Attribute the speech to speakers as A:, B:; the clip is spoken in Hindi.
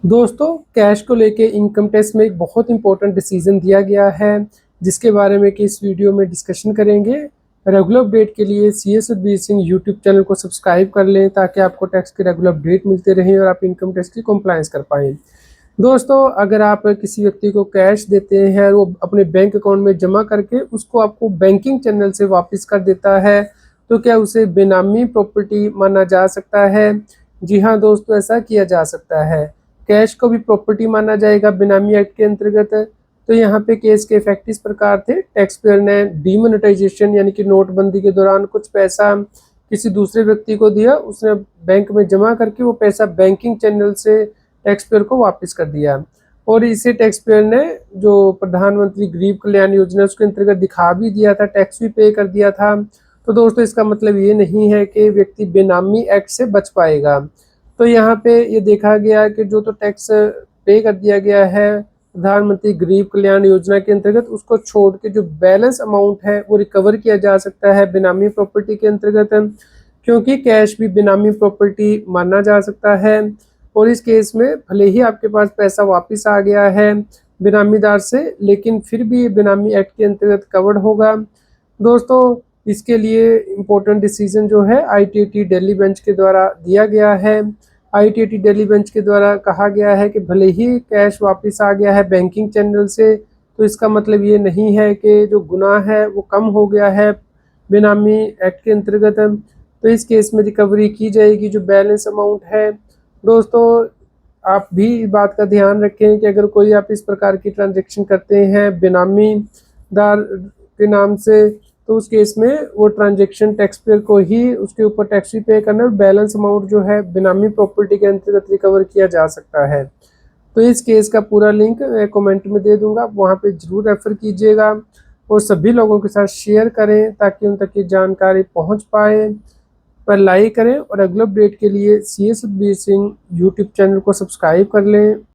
A: दोस्तों, कैश को लेके इनकम टैक्स में एक बहुत इंपॉर्टेंट डिसीजन दिया गया है, जिसके बारे में कि इस वीडियो में डिस्कशन करेंगे। रेगुलर अपडेट के लिए CS Sukhbir Singh YouTube channel को सब्सक्राइब कर लें ताकि आपको टैक्स के रेगुलर अपडेट मिलते रहें और आप इनकम टैक्स की कंप्लायंस कर पाएँ। दोस्तों, अगर आप किसी व्यक्ति को कैश देते हैं और वो अपने बैंक अकाउंट में जमा करके उसको आपको बैंकिंग चैनल से वापस कर देता है, तो क्या उसे बेनामी प्रॉपर्टी माना जा सकता है? जी हाँ दोस्तों, ऐसा किया जा सकता है। कैश को भी प्रॉपर्टी माना जाएगा बेनामी एक्ट के अंतर्गत। तो यहाँ पे केस के इफेक्ट इस प्रकार थे। टैक्स पेयर ने डीमोनेटाइजेशन यानी कि नोटबंदी के दौरान कुछ पैसा किसी दूसरे व्यक्ति को दिया, उसने बैंक में जमा करके वो पैसा बैंकिंग चैनल से टैक्स पेयर को वापस कर दिया। और इसे टैक्स पेयर ने जो प्रधानमंत्री गरीब कल्याण योजना उसके अंतर्गत दिखा भी दिया था, टैक्स भी पे कर दिया था। तो दोस्तों, इसका मतलब ये नहीं है कि व्यक्ति बेनामी एक्ट से बच पाएगा। तो यहाँ पे ये देखा गया कि जो तो टैक्स पे कर दिया गया है प्रधानमंत्री गरीब कल्याण योजना के अंतर्गत, उसको छोड़ के जो बैलेंस अमाउंट है वो रिकवर किया जा सकता है बेनामी प्रॉपर्टी के अंतर्गत, क्योंकि कैश भी बेनामी प्रॉपर्टी माना जा सकता है। और इस केस में भले ही आपके पास पैसा वापस आ गया है बेनामीदार से, लेकिन फिर भी ये बेनामी एक्ट के अंतर्गत कवर्ड होगा। दोस्तों, इसके लिए इम्पोर्टेंट डिसीजन जो है आईटीटी दिल्ली बेंच के द्वारा दिया गया है। आईटीटी दिल्ली बेंच के द्वारा कहा गया है कि भले ही कैश वापस आ गया है बैंकिंग चैनल से, तो इसका मतलब ये नहीं है कि जो गुनाह है वो कम हो गया है बेनामी एक्ट के अंतर्गत। तो इस केस में रिकवरी की जाएगी जो बैलेंस अमाउंट है। दोस्तों, आप भी इस बात का ध्यान रखें कि अगर कोई आप इस प्रकार की ट्रांजैक्शन करते हैं बेनामी दार के नाम से, तो उस केस में वो ट्रांजैक्शन टैक्स पेयर को ही उसके ऊपर टैक्स भी पे करना है और बैलेंस अमाउंट जो है बेनामी प्रॉपर्टी के अंतर्गत रिकवर किया जा सकता है। तो इस केस का पूरा लिंक मैं कमेंट में दे दूंगा, आप वहाँ पे जरूर रेफर कीजिएगा और सभी लोगों के साथ शेयर करें ताकि उन तक ये जानकारी पहुँच पाए। पर लाइक करें और अगले अपडेट के लिए CS Sukhbir Singh YouTube channel को सब्सक्राइब कर लें।